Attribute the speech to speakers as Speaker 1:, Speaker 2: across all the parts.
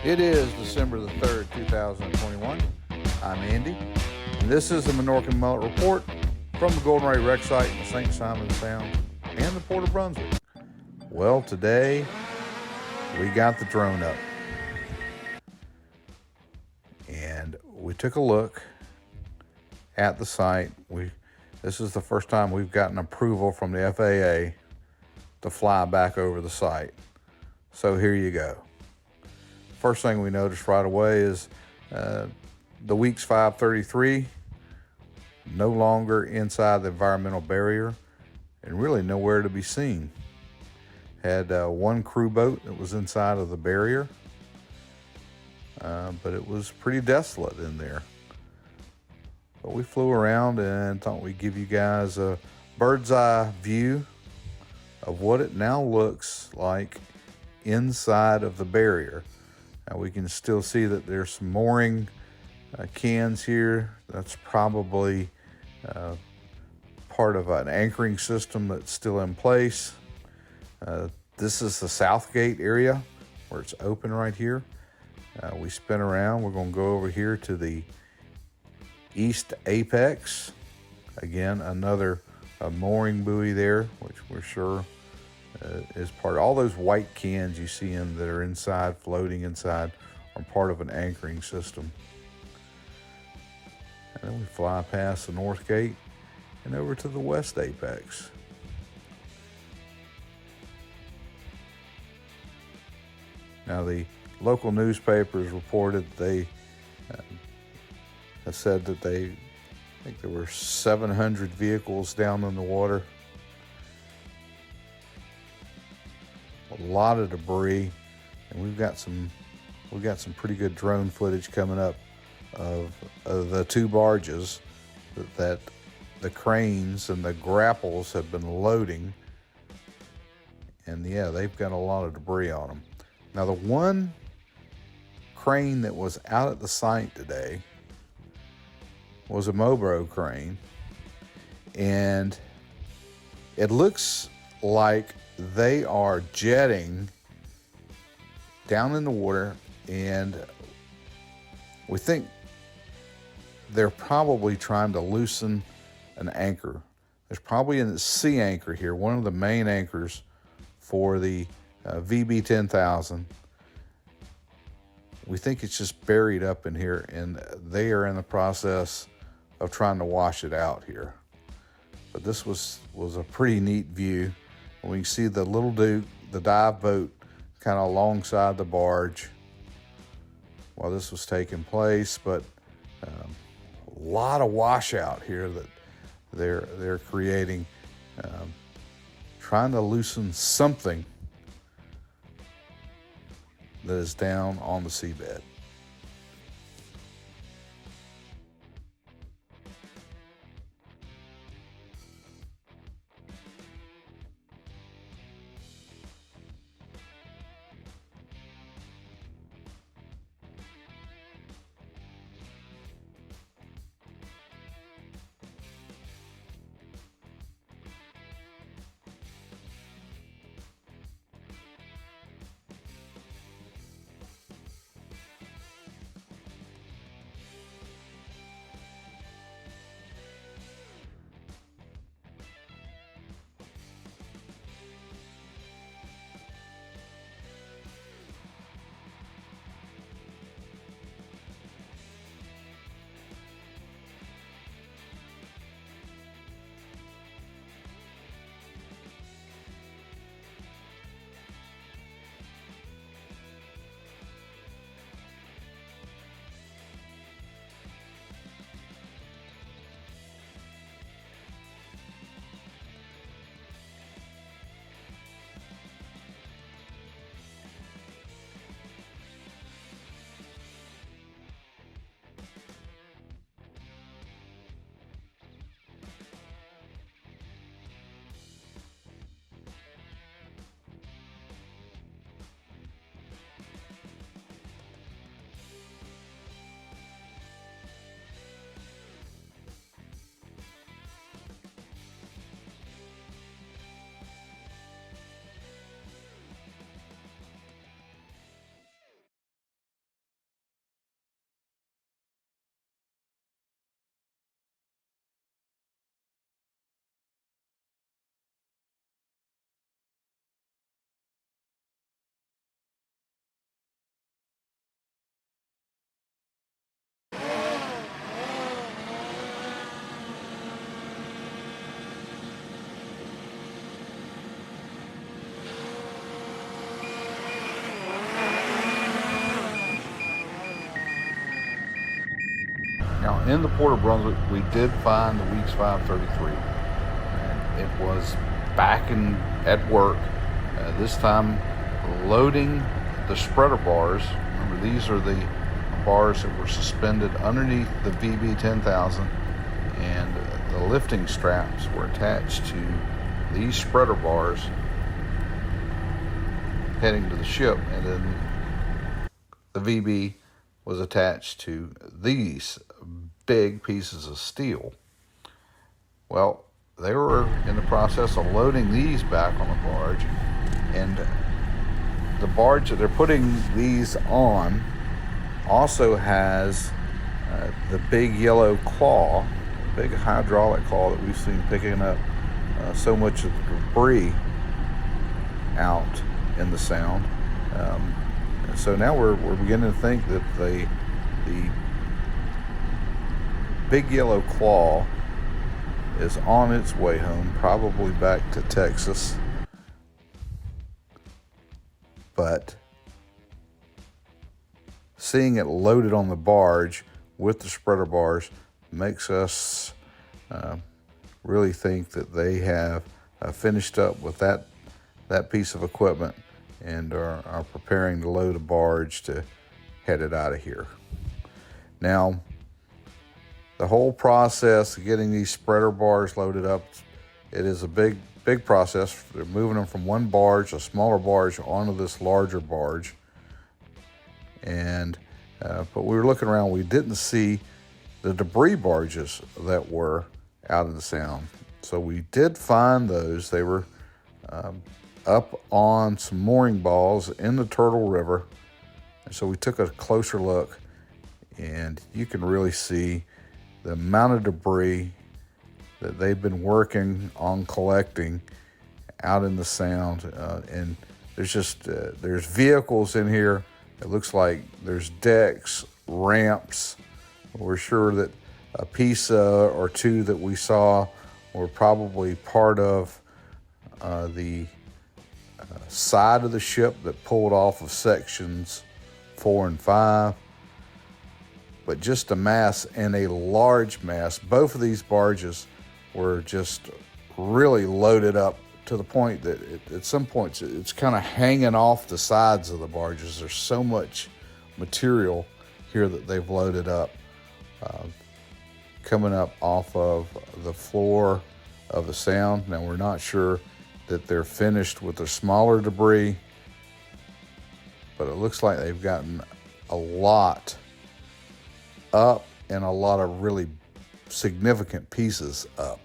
Speaker 1: It is December the 3rd, 2021. I'm Andy, and this is the Minorcan Mullet Report from the Golden Ray Wreck Site in the St. Simons Sound and the Port of Brunswick. Well, today we got the drone up, and we took a look at the site. This is the first time we've gotten approval from the FAA to fly back over the site. So here you go. First thing we noticed right away is the Weeks 533 no longer inside the environmental barrier and really nowhere to be seen. Had one crew boat that was inside of the barrier, but it was pretty desolate in there. But we flew around and thought we'd give you guys a bird's eye view of what it now looks like inside of the barrier. Now we can still see that there's some mooring cans here. That's probably part of an anchoring system that's still in place. This is the south gate area where it's open right here. We spin around. We're going to go over here to the east apex. Again, another mooring buoy there, which we're sure is part of all those white cans you see in that are inside, floating inside, are part of an anchoring system. And then we fly past the north gate and over to the west apex. Now the local newspapers reported they have said that I think there were 700 vehicles down in the water. A lot of debris, and we've got some pretty good drone footage coming up of the two barges that the cranes and the grapples have been loading, and yeah, they've got a lot of debris on them. Now the one crane that was out at the site today was a Mobro crane, and it looks like they are jetting down in the water, and we think they're probably trying to loosen an anchor. There's probably a sea anchor here, one of the main anchors for the VB 10,000. We think it's just buried up in here, and they are in the process of trying to wash it out here. But this was a pretty neat view. We can see the Little Duke, the dive boat, kind of alongside the barge while this was taking place. But a lot of washout here that they're creating, trying to loosen something that is down on the seabed. Now, in the Port of Brunswick, we did find the Weeks 533, and it was back at work. This time, loading the spreader bars. Remember, these are the bars that were suspended underneath the VB 10,000, and the lifting straps were attached to these spreader bars heading to the ship, and then the VB was attached to these big pieces of steel. Well, they were in the process of loading these back on the barge, and the barge that they're putting these on also has the big yellow claw, big hydraulic claw that we've seen picking up so much of the debris out in the Sound. And so now we're beginning to think that the big yellow claw is on its way home, probably back to Texas. But seeing it loaded on the barge with the spreader bars makes us really think that they have finished up with that piece of equipment and are preparing to load a barge to head it out of here. Now, the whole process of getting these spreader bars loaded up, it is a big process. They're moving them from one barge, a smaller barge, onto this larger barge. And but we were looking around, we didn't see the debris barges that were out in the Sound. So we did find those. They were up on some mooring balls in the Turtle River. And so we took a closer look, and you can really see the amount of debris that they've been working on collecting out in the Sound. And there's vehicles in here. It looks like there's decks, ramps. We're sure that a piece or two that we saw were probably part of the side of the ship that pulled off of sections 4 and 5. But just a mass, and a large mass. Both of these barges were just really loaded up to the point that at some points it's kind of hanging off the sides of the barges. There's so much material here that they've loaded up, coming up off of the floor of the Sound. Now, we're not sure that they're finished with the smaller debris, but it looks like they've gotten a lot up and a lot of really significant pieces up.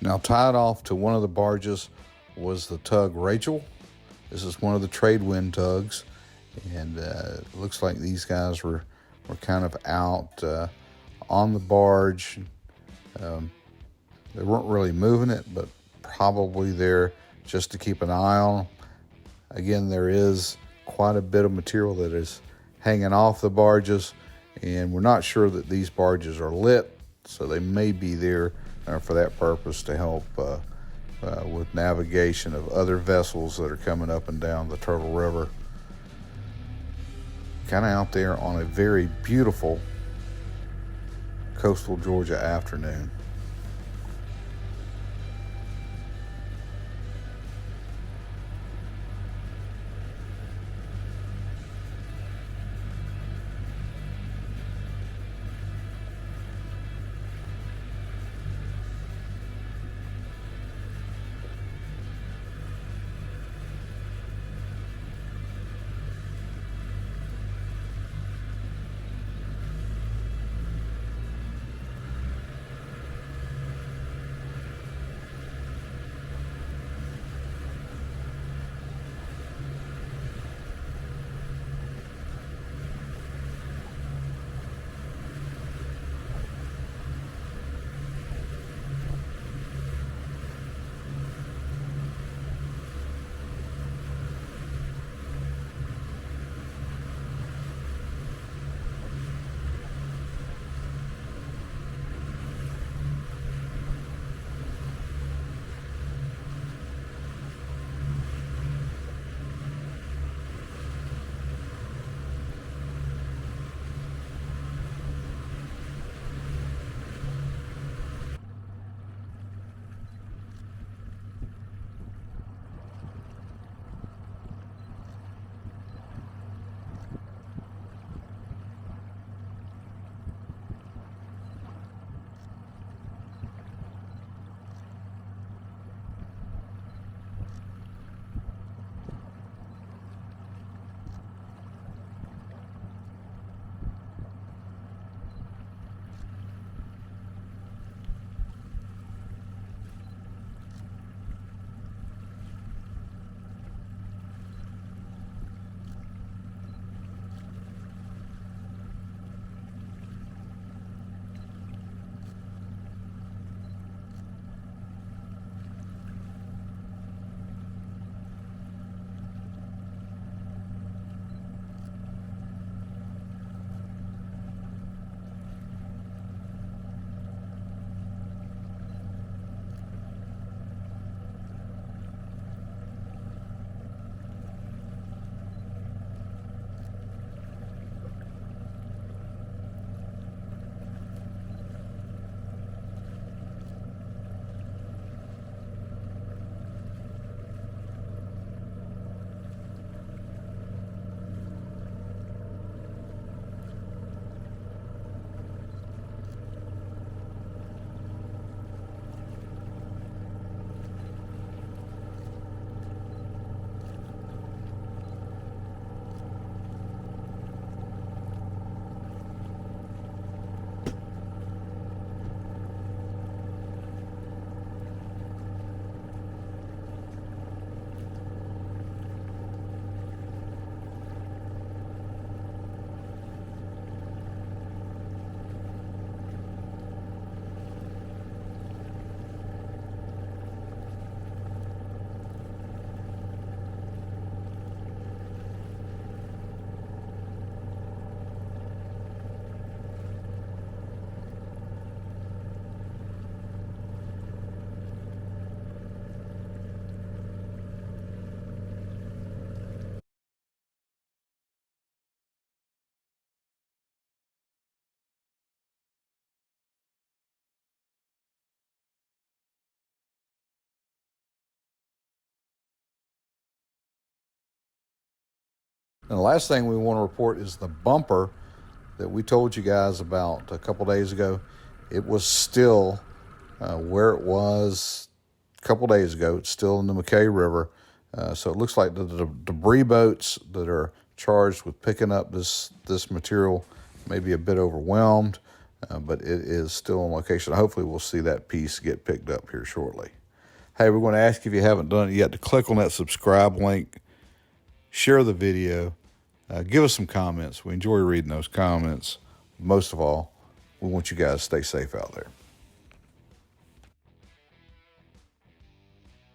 Speaker 1: Now, tied off to one of the barges was the tug Rachel. This is one of the trade wind tugs, and it looks like these guys were kind of out on the barge. They weren't really moving it, but probably there just to keep an eye on them. Again, there is quite a bit of material that is hanging off the barges, and we're not sure that these barges are lit, so they may be there for that purpose to help with navigation of other vessels that are coming up and down the Turtle River. Kind of out there on a very beautiful coastal Georgia afternoon. And the last thing we want to report is the bumper that we told you guys about a couple days ago. It was still where it was a couple days ago. It's still in the McKay River. So it looks like the debris boats that are charged with picking up this material may be a bit overwhelmed. but it is still on location. Hopefully we'll see that piece get picked up here shortly. Hey, we're going to ask you, if you haven't done it yet, to click on that subscribe link, share the video, give us some comments. We enjoy reading those comments. Most of all, we want you guys to stay safe out there.